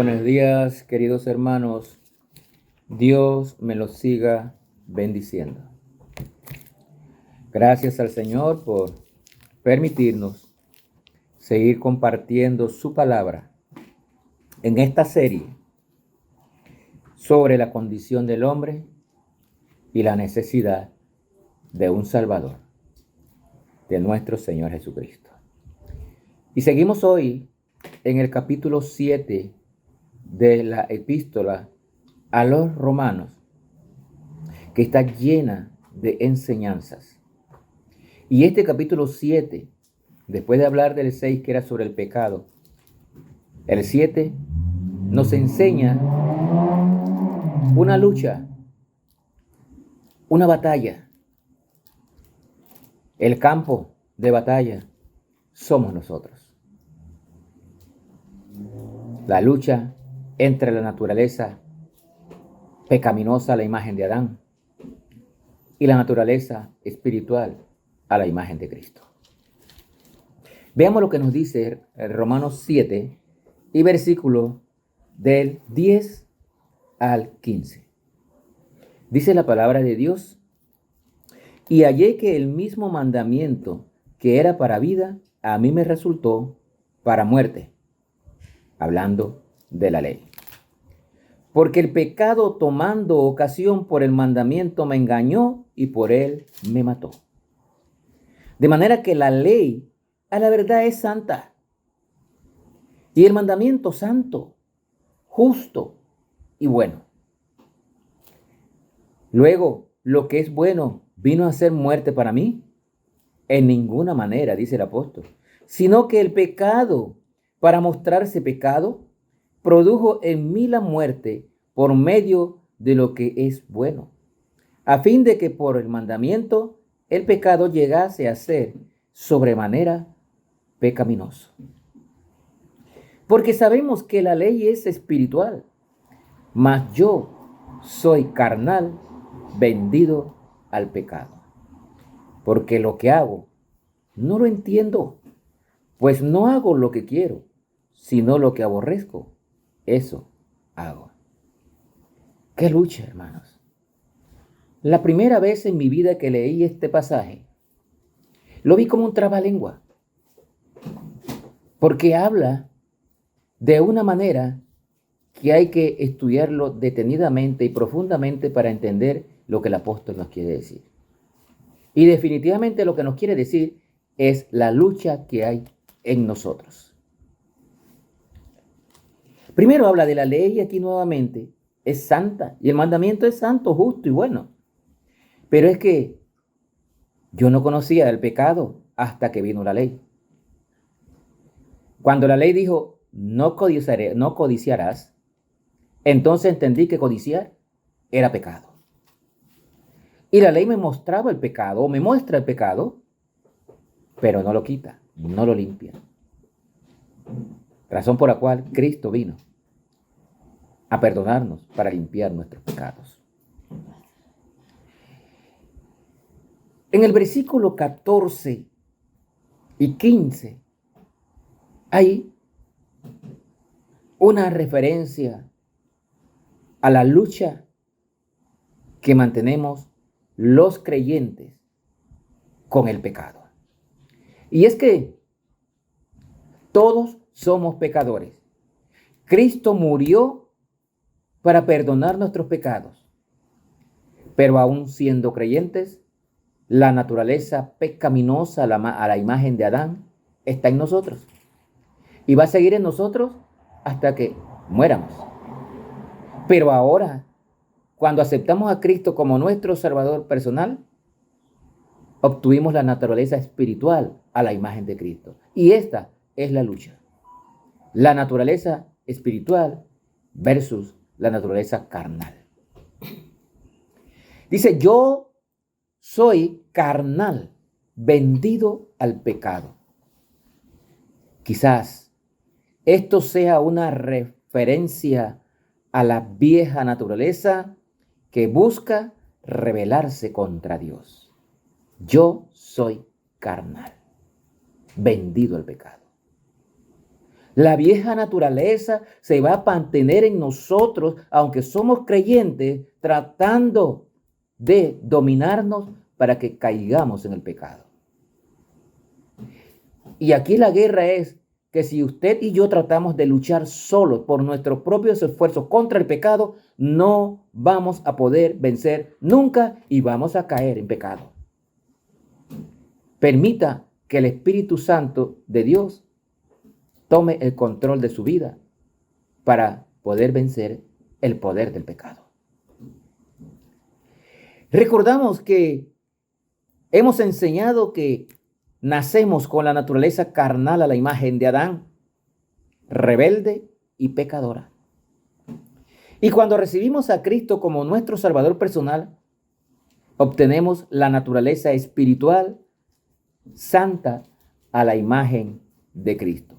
buenos días, queridos hermanos. Dios me los siga bendiciendo. Gracias al Señor por permitirnos seguir compartiendo su palabra en esta serie sobre la condición del hombre y la necesidad de un Salvador, de nuestro Señor Jesucristo. Y seguimos hoy en el capítulo 7 de la epístola a los romanos, que está llena de enseñanzas. Y este capítulo 7, después de hablar del 6 que era sobre el pecado, el 7 nos enseña una lucha, una batalla. El campo de batalla somos nosotros. La lucha entre la naturaleza pecaminosa a la imagen de Adán y la naturaleza espiritual a la imagen de Cristo. Veamos lo que nos dice Romanos 7 y versículo del 10 al 15. Dice la palabra de Dios: y hallé que el mismo mandamiento que era para vida, a mí me resultó para muerte, hablando de la ley. Porque el pecado, tomando ocasión por el mandamiento, me engañó y por él me mató. De manera que la ley a la verdad es santa, y el mandamiento santo, justo y bueno. Luego, lo que es bueno vino a ser muerte para mí. En ninguna manera, dice el apóstol, sino que el pecado, para mostrarse pecado, produjo en mí la muerte por medio de lo que es bueno, a fin de que por el mandamiento el pecado llegase a ser sobremanera pecaminoso. Porque sabemos que la ley es espiritual, mas yo soy carnal, vendido al pecado. Porque lo que hago no lo entiendo, pues no hago lo que quiero, sino lo que aborrezco, eso hago. ¡Qué lucha, hermanos! La primera vez en mi vida que leí este pasaje, lo vi como un trabalengua, porque habla de una manera que hay que estudiarlo detenidamente y profundamente para entender lo que el apóstol nos quiere decir. Y definitivamente lo que nos quiere decir es la lucha que hay en nosotros. Primero habla de la ley y aquí nuevamente es santa. Y el mandamiento es santo, justo y bueno. Pero es que yo no conocía el pecado hasta que vino la ley. Cuando la ley dijo, no codiciarás, entonces entendí que codiciar era pecado. Y la ley me mostraba el pecado, o me muestra el pecado, pero no lo quita, no lo limpia. Razón por la cual Cristo vino a perdonarnos para limpiar nuestros pecados. En el versículo 14 y 15 hay una referencia a la lucha que mantenemos los creyentes con el pecado. Y es que todos somos pecadores. Cristo murió para perdonar nuestros pecados, pero aún siendo creyentes, la naturaleza pecaminosa a la imagen de Adán está en nosotros y va a seguir en nosotros hasta que muéramos. Pero ahora, cuando aceptamos a Cristo como nuestro Salvador personal, obtuvimos la naturaleza espiritual a la imagen de Cristo. Y esta es la lucha. La naturaleza espiritual versus la naturaleza carnal. Dice, yo soy carnal, vendido al pecado. Quizás esto sea una referencia a la vieja naturaleza que busca rebelarse contra Dios. Yo soy carnal, vendido al pecado. La vieja naturaleza se va a mantener en nosotros, aunque somos creyentes, tratando de dominarnos para que caigamos en el pecado. Y aquí la guerra es que si usted y yo tratamos de luchar solos por nuestros propios esfuerzos contra el pecado, no vamos a poder vencer nunca y vamos a caer en pecado. Permita que el Espíritu Santo de Dios tome el control de su vida para poder vencer el poder del pecado. Recordamos que hemos enseñado que nacemos con la naturaleza carnal a la imagen de Adán, rebelde y pecadora. Y cuando recibimos a Cristo como nuestro Salvador personal, obtenemos la naturaleza espiritual santa a la imagen de Cristo.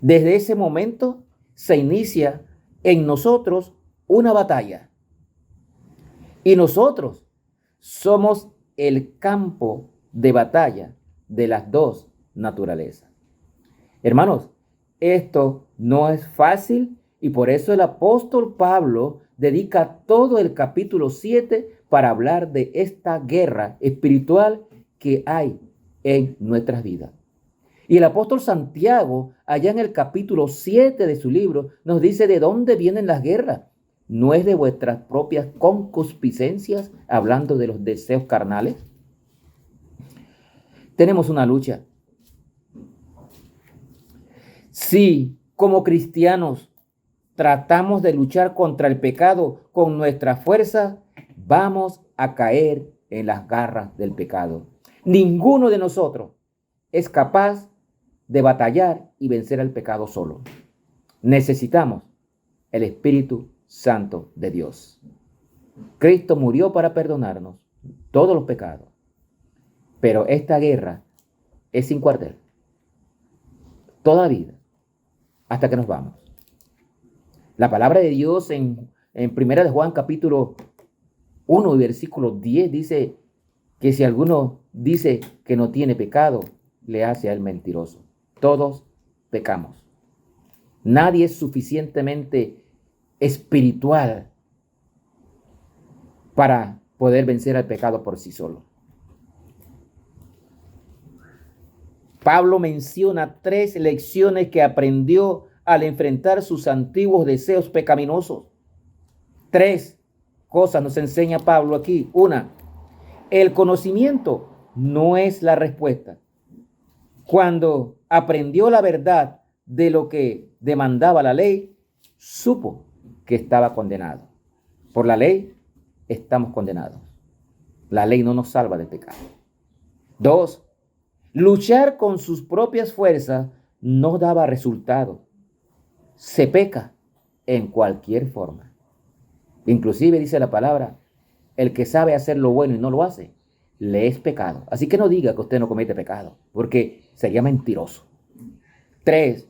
Desde ese momento se inicia en nosotros una batalla. Y nosotros somos el campo de batalla de las dos naturalezas. Hermanos, esto no es fácil y por eso el apóstol Pablo dedica todo el capítulo 7 para hablar de esta guerra espiritual que hay en nuestras vidas. Y el apóstol Santiago, allá en el capítulo 7 de su libro, nos dice de dónde vienen las guerras. ¿No es de vuestras propias concupiscencias, hablando de los deseos carnales? Tenemos una lucha. Si como cristianos tratamos de luchar contra el pecado con nuestra fuerza, vamos a caer en las garras del pecado. Ninguno de nosotros es capaz de batallar y vencer al pecado solo. Necesitamos el Espíritu Santo de Dios. Cristo murió para perdonarnos todos los pecados. Pero esta guerra es sin cuartel. Toda vida, hasta que nos vamos. La palabra de Dios en 1 de Juan capítulo 1 versículo 10 dice que si alguno dice que no tiene pecado, le hace a él mentiroso. Todos pecamos. Nadie es suficientemente espiritual para poder vencer al pecado por sí solo. Pablo menciona 3 lecciones que aprendió al enfrentar sus antiguos deseos pecaminosos. 3 cosas nos enseña Pablo aquí. 1, el conocimiento no es la respuesta. Cuando aprendió la verdad de lo que demandaba la ley, supo que estaba condenado. Por la ley estamos condenados. La ley no nos salva del pecado. 2, luchar con sus propias fuerzas no daba resultado. Se peca en cualquier forma. Inclusive dice la palabra, el que sabe hacer lo bueno y no lo hace, le es pecado. Así que no diga que usted no comete pecado, porque sería mentiroso. 3,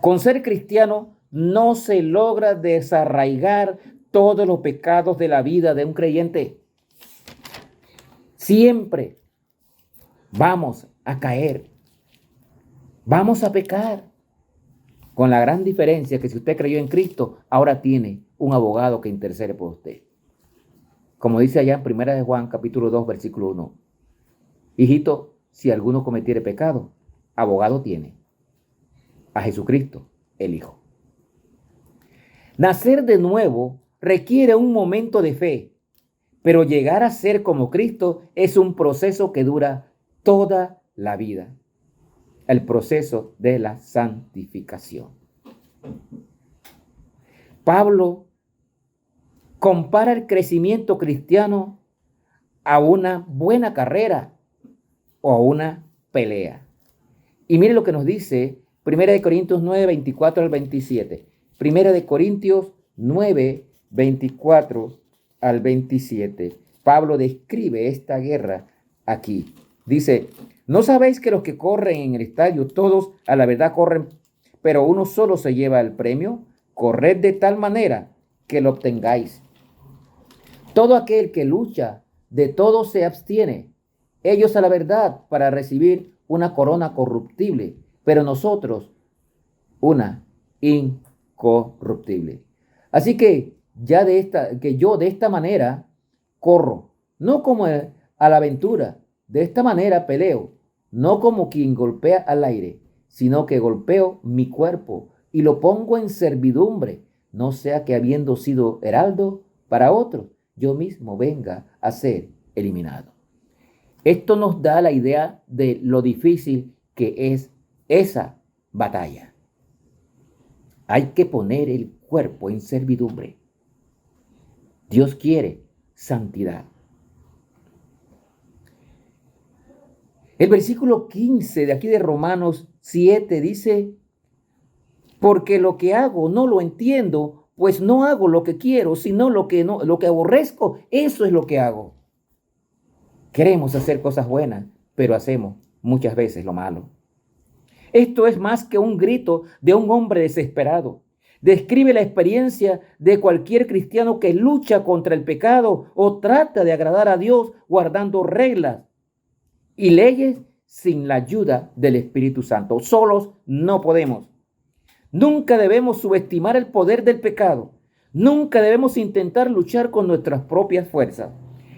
con ser cristiano no se logra desarraigar todos los pecados de la vida de un creyente. Siempre vamos a caer, vamos a pecar, con la gran diferencia que si usted creyó en Cristo, ahora tiene un abogado que intercede por usted. Como dice allá en 1 de Juan capítulo 2 versículo 1, hijito, si alguno cometiere pecado, abogado tiene, a Jesucristo el Hijo. Nacer de nuevo requiere un momento de fe, pero llegar a ser como Cristo es un proceso que dura toda la vida. El proceso de la santificación. Pablo compara el crecimiento cristiano a una buena carrera o a una pelea. Y mire lo que nos dice 1 Corintios 9, 24 al 27. 1 Corintios 9, 24 al 27. Pablo describe esta guerra aquí. Dice, ¿no sabéis que los que corren en el estadio, todos a la verdad corren, pero uno solo se lleva el premio? Corred de tal manera que lo obtengáis. Todo aquel que lucha, de todo se abstiene. Ellos a la verdad para recibir una corona corruptible, pero nosotros una incorruptible. Así que yo de esta manera corro, no como a la aventura, de esta manera peleo, no como quien golpea al aire, sino que golpeo mi cuerpo y lo pongo en servidumbre, no sea que habiendo sido heraldo para otros, yo mismo venga a ser eliminado. Esto nos da la idea de lo difícil que es esa batalla. Hay que poner el cuerpo en servidumbre. Dios quiere santidad. El versículo 15 de aquí de Romanos 7 dice, porque lo que hago no lo entiendo, pues no hago lo que quiero, sino lo que aborrezco, eso es lo que hago. Queremos hacer cosas buenas, pero hacemos muchas veces lo malo. Esto es más que un grito de un hombre desesperado. Describe la experiencia de cualquier cristiano que lucha contra el pecado o trata de agradar a Dios guardando reglas y leyes sin la ayuda del Espíritu Santo. Solos no podemos. Nunca debemos subestimar el poder del pecado. Nunca debemos intentar luchar con nuestras propias fuerzas.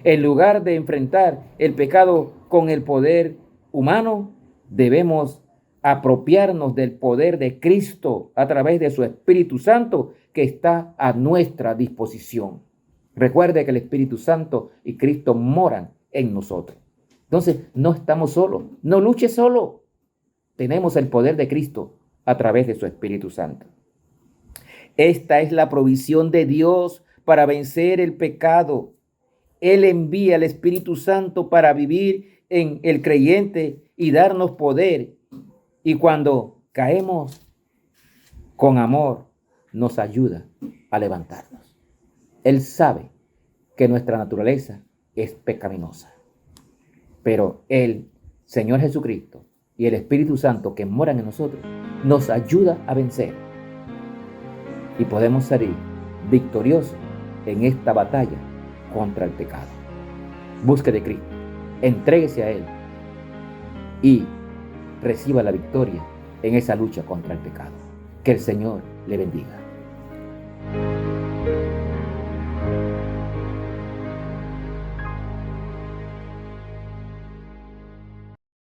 En lugar de enfrentar el pecado con el poder humano, debemos apropiarnos del poder de Cristo a través de su Espíritu Santo que está a nuestra disposición. Recuerde que el Espíritu Santo y Cristo moran en nosotros. Entonces, no estamos solos. No luche solo. Tenemos el poder de Cristo a través de su Espíritu Santo. Esta es la provisión de Dios para vencer el pecado. Él envía al Espíritu Santo para vivir en el creyente y darnos poder. Y cuando caemos con amor, nos ayuda a levantarnos. Él sabe que nuestra naturaleza es pecaminosa. Pero el Señor Jesucristo y el Espíritu Santo que moran en nosotros nos ayuda a vencer. Y podemos salir victoriosos en esta batalla contra el pecado. Busque de Cristo, entréguese a Él y reciba la victoria en esa lucha contra el pecado. Que el Señor le bendiga.